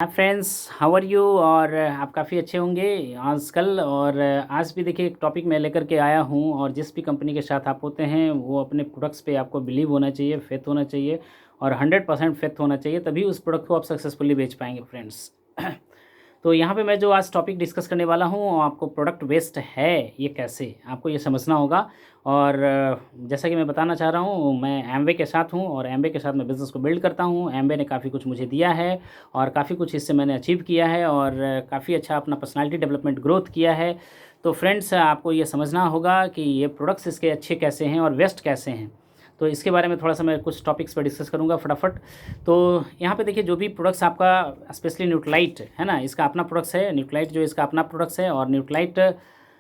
Hi friends, how are you. और आप काफ़ी अच्छे होंगे आजकल। और आज भी देखिए एक टॉपिक मैं लेकर के आया हूँ। और जिस भी कंपनी के साथ आप होते हैं वो अपने प्रोडक्ट्स पे आपको बिलीव होना चाहिए, फेथ होना चाहिए और 100% फेथ होना चाहिए, तभी उस प्रोडक्ट को आप सक्सेसफुली बेच पाएंगे फ्रेंड्स। तो यहाँ पे मैं जो आज टॉपिक डिस्कस करने वाला हूँ, आपको प्रोडक्ट वेस्ट है ये कैसे, आपको ये समझना होगा। और जैसा कि मैं बताना चाह रहा हूँ, मैं एमवे के साथ हूँ और एमवे के साथ मैं बिज़नेस को बिल्ड करता हूँ। एमवे ने काफ़ी कुछ मुझे दिया है और काफ़ी कुछ इससे मैंने अचीव किया है और काफ़ी अच्छा अपना पर्सनालिटी डेवलपमेंट ग्रोथ किया है। तो फ्रेंड्स, आपको ये समझना होगा कि ये प्रोडक्ट्स इसके अच्छे कैसे हैं और वेस्ट कैसे हैं। तो इसके बारे में थोड़ा सा मैं कुछ टॉपिक्स पर डिस्कस करूँगा फटाफट। तो यहाँ पे देखिए, जो भी प्रोडक्ट्स आपका स्पेशली न्यूट्रालाइट है ना, इसका अपना प्रोडक्ट्स है। न्यूट्रालाइट जो इसका अपना प्रोडक्ट्स है और न्यूट्रालाइट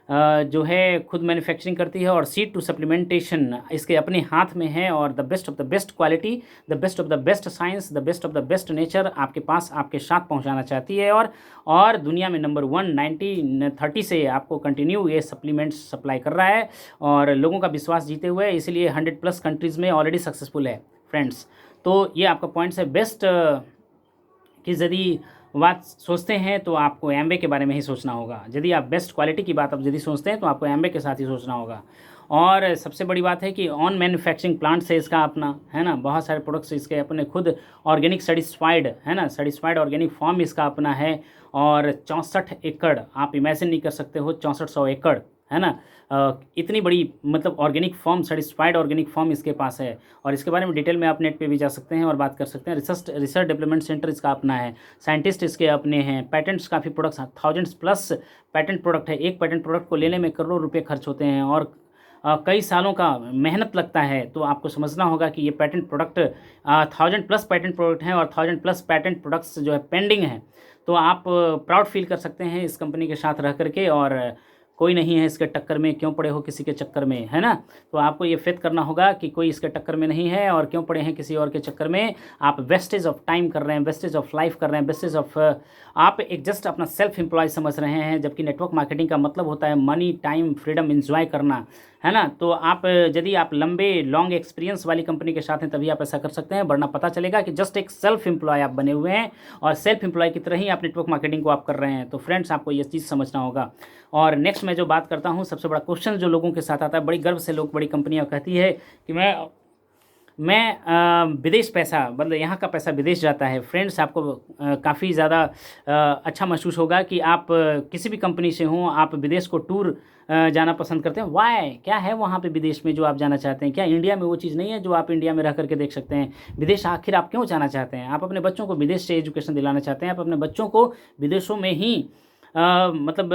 जो है खुद मैन्युफैक्चरिंग करती है और सीड टू सप्लीमेंटेशन इसके अपने हाथ में है। और the best of the best quality, the best of the best science, the best of the best nature आपके पास आपके साथ पहुंचाना चाहती है। और दुनिया में नंबर 1 1930 से आपको कंटिन्यू ये सप्लीमेंट्स सप्लाई कर रहा है और लोगों का विश्वास जीते हुए, इसलिए 100+ कंट्रीज़ में ऑलरेडी सक्सेसफुल है फ्रेंड्स। तो ये आपका पॉइंट्स है बेस्ट कि यदि बात सोचते हैं तो आपको एमवे के बारे में ही सोचना होगा। यदि आप बेस्ट क्वालिटी की बात आप यदि सोचते हैं तो आपको एमवे के साथ ही सोचना होगा। और सबसे बड़ी बात है कि ऑन मैन्युफैक्चरिंग प्लांट से इसका अपना है ना, बहुत सारे प्रोडक्ट्स इसके अपने खुद ऑर्गेनिक सर्टिस्फाइड है ना, सर्टिस्फाइड ऑर्गेनिक फॉर्म इसका अपना है। और 64 एकड़, आप इमेजिन नहीं कर सकते हो, 6400 एकड़ है ना। इतनी बड़ी मतलब ऑर्गेनिक फॉर्म, सर्टिस्फाइड ऑर्गेनिक फॉर्म इसके पास है। और इसके बारे में डिटेल में आप नेट पे भी जा सकते हैं और बात कर सकते हैं। रिसर्च डेवलपमेंट सेंटर इसका अपना है, साइंटिस्ट इसके अपने हैं, पैटेंट्स काफ़ी प्रोडक्ट्स, 1000+ पैटेंट प्रोडक्ट है। एक पैटेंट प्रोडक्ट को लेने में करोड़ों रुपये खर्च होते हैं और कई सालों का मेहनत लगता है। तो आपको समझना होगा कि ये पैटेंट प्रोडक्ट 1000+ पैटेंट प्रोडक्ट हैं और 1000+ पैटेंट प्रोडक्ट्स जो है पेंडिंग हैं। तो आप प्राउड फील कर सकते हैं इस कंपनी के साथ रह करके। और कोई नहीं है इसके टक्कर में, क्यों पड़े हो किसी के चक्कर में, है ना। तो आपको ये फेथ करना होगा कि कोई इसके टक्कर में नहीं है और क्यों पड़े हैं किसी और के चक्कर में। आप वेस्टेज ऑफ टाइम कर रहे हैं, वेस्टेज ऑफ लाइफ कर रहे हैं, वेस्टेज ऑफ आप एक जस्ट अपना सेल्फ एम्प्लॉय समझ रहे हैं। जबकि नेटवर्क मार्केटिंग का मतलब होता है मनी, टाइम, फ्रीडम एंजॉय करना, है ना। तो आप यदि आप लंबे लॉन्ग एक्सपीरियंस वाली कंपनी के साथ हैं तभी आप ऐसा कर सकते हैं, वरना पता चलेगा कि जस्ट एक सेल्फ एम्प्लॉय आप बने हुए हैं और सेल्फ एम्प्लॉय की तरह ही आप नेटवर्क मार्केटिंग को आप कर रहे हैं। तो फ्रेंड्स, आपको ये चीज़ समझना होगा। और नेक्स्ट मैं जो बात करता हूँ, सबसे बड़ा क्वेश्चन जो लोगों के साथ आता है, बड़ी गर्व से लोग, बड़ी कंपनियाँ कहती है कि मैं विदेश पैसा, मतलब यहाँ का पैसा विदेश जाता है। फ्रेंड्स, आपको काफ़ी ज़्यादा अच्छा महसूस होगा कि आप किसी भी कंपनी से हों, आप विदेश को टूर जाना पसंद करते हैं। वाई, क्या है वहाँ पे विदेश में जो आप जाना चाहते हैं? क्या इंडिया में वो चीज़ नहीं है जो आप इंडिया में रह करके देख सकते हैं? विदेश आखिर आप क्यों जाना चाहते हैं? आप अपने बच्चों को विदेश से एजुकेशन दिलाना चाहते हैं, आप अपने बच्चों को विदेशों में ही मतलब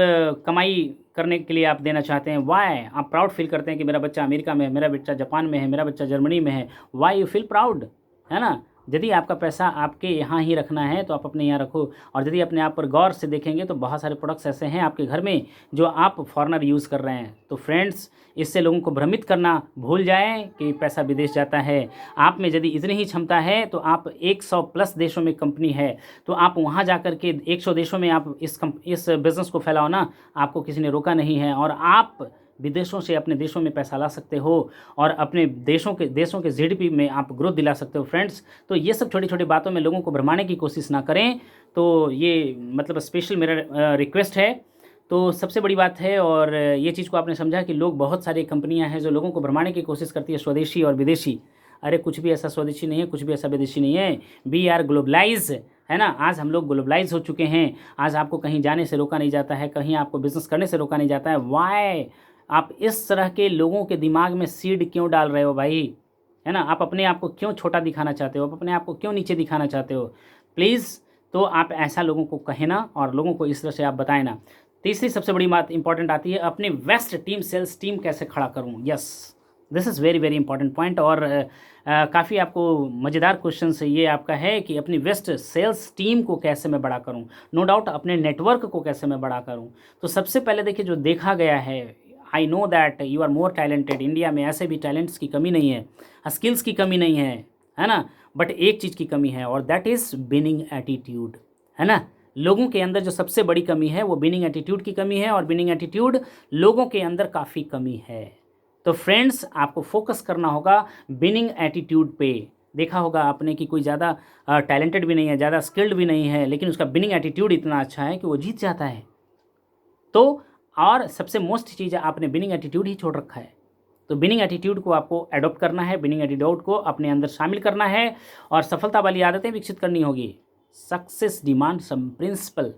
कमाई करने के लिए आप देना चाहते हैं। वाई, आप प्राउड फील करते हैं कि मेरा बच्चा अमेरिका में है, मेरा बच्चा जापान में है, मेरा बच्चा जर्मनी में है। वाई यू फील प्राउड, है ना। यदि आपका पैसा आपके यहाँ ही रखना है तो आप अपने यहाँ रखो। और यदि अपने आप पर गौर से देखेंगे तो बहुत सारे प्रोडक्ट्स ऐसे हैं आपके घर में जो आप फॉरेनर यूज़ कर रहे हैं। तो फ्रेंड्स, इससे लोगों को भ्रमित करना भूल जाएं कि पैसा विदेश जाता है। आप में यदि इतनी ही क्षमता है तो आप 100+ देशों में कंपनी है, तो आप वहाँ जा कर के 100 देशों में आप इस बिज़नेस को फैलाओ ना। आपको किसी ने रोका नहीं है और आप विदेशों से अपने देशों में पैसा ला सकते हो और अपने देशों के जीडीपी में आप ग्रोथ दिला सकते हो फ्रेंड्स। तो ये सब छोटी छोटी बातों में लोगों को भरमाने की कोशिश ना करें। तो ये मतलब स्पेशल मेरा रिक्वेस्ट है। तो सबसे बड़ी बात है, और ये चीज़ को आपने समझा कि लोग, बहुत सारी कंपनियां हैं जो लोगों को भरमाने की कोशिश करती है, स्वदेशी और विदेशी। अरे कुछ भी ऐसा स्वदेशी नहीं है, कुछ भी ऐसा विदेशी नहीं है। वी आर ग्लोबलाइज, है ना। आज हम लोग ग्लोबलाइज हो चुके हैं। आज आपको कहीं जाने से रोका नहीं जाता है, कहीं आपको बिजनेस करने से रोका नहीं जाता है। वाई आप इस तरह के लोगों के दिमाग में सीड क्यों डाल रहे हो भाई, है ना। आप अपने आप को क्यों छोटा दिखाना चाहते हो, आप अपने आप को क्यों नीचे दिखाना चाहते हो? प्लीज़, तो आप ऐसा लोगों को कहें ना और लोगों को इस तरह से आप बताएं ना। तीसरी सबसे बड़ी बात इंपॉर्टेंट आती है, अपनी बेस्ट टीम, सेल्स टीम कैसे खड़ा करूं। Yes, this is very very important point. और काफ़ी आपको मज़ेदार क्वेश्चन से ये आपका है कि अपनी बेस्ट सेल्स टीम को कैसे मैं बड़ा करूं। नो डाउट, अपने नेटवर्क को कैसे मैं बड़ा करूं। तो सबसे पहले देखिए, जो देखा गया है, I know that you are more talented. India में ऐसे भी टैलेंट्स की कमी नहीं है, स्किल्स की कमी नहीं है ना। बट एक चीज़ की कमी है और दैट इज़ विनिंग एटीट्यूड, है ना। लोगों के अंदर जो सबसे बड़ी कमी है वो विनिंग एटीट्यूड की कमी है और विनिंग एटीट्यूड लोगों के अंदर काफ़ी कमी है। तो फ्रेंड्स, आपको फोकस करना होगा विनिंग एटीट्यूड पे। देखा होगा आपने कि कोई ज़्यादा टैलेंटेड भी नहीं है, ज़्यादा स्किल्ड भी नहीं है, लेकिन उसका विनिंग एटीट्यूड इतना अच्छा है कि वो जीत जाता है। तो और सबसे मोस्ट चीज़ है, आपने विनिंग एटीट्यूड ही छोड़ रखा है। तो विनिंग एटीट्यूड को आपको अडॉप्ट करना है, विनिंग एटीट्यूड को अपने अंदर शामिल करना है और सफलता वाली आदतें विकसित करनी होगी। सक्सेस डिमांड सम प्रिंसिपल।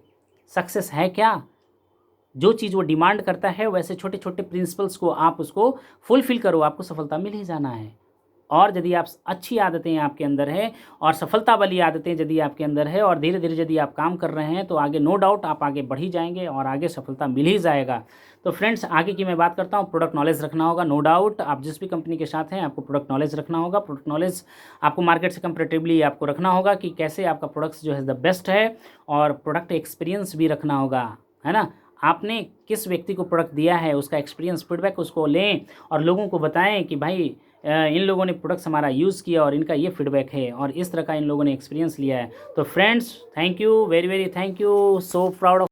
सक्सेस है क्या? जो चीज़ वो डिमांड करता है वैसे छोटे छोटे प्रिंसिपल्स को आप उसको फुलफिल करो, आपको सफलता मिल ही जाना है। और यदि आप अच्छी आदतें आपके अंदर है और सफलता वाली आदतें यदि आपके अंदर है और धीरे धीरे यदि आप काम कर रहे हैं तो आगे नो डाउट आप आगे बढ़ ही जाएंगे और आगे सफलता मिल ही जाएगा। तो फ्रेंड्स, आगे की मैं बात करता हूँ, प्रोडक्ट नॉलेज रखना होगा। नो डाउट आप जिस भी कंपनी के साथ हैं आपको प्रोडक्ट नॉलेज रखना होगा। प्रोडक्ट नॉलेज आपको मार्केट से कंपेरेटिवली आपको रखना होगा कि कैसे आपका प्रोडक्ट्स जो है द बेस्ट है, और प्रोडक्ट एक्सपीरियंस भी रखना होगा, है ना। आपने किस व्यक्ति को प्रोडक्ट दिया है उसका एक्सपीरियंस फीडबैक उसको लें और लोगों को बताएं कि भाई इन लोगों ने प्रोडक्ट्स हमारा यूज़ किया और इनका ये फीडबैक है और इस तरह का इन लोगों ने एक्सपीरियंस लिया है। तो friends, thank you, very very thank you, so proud of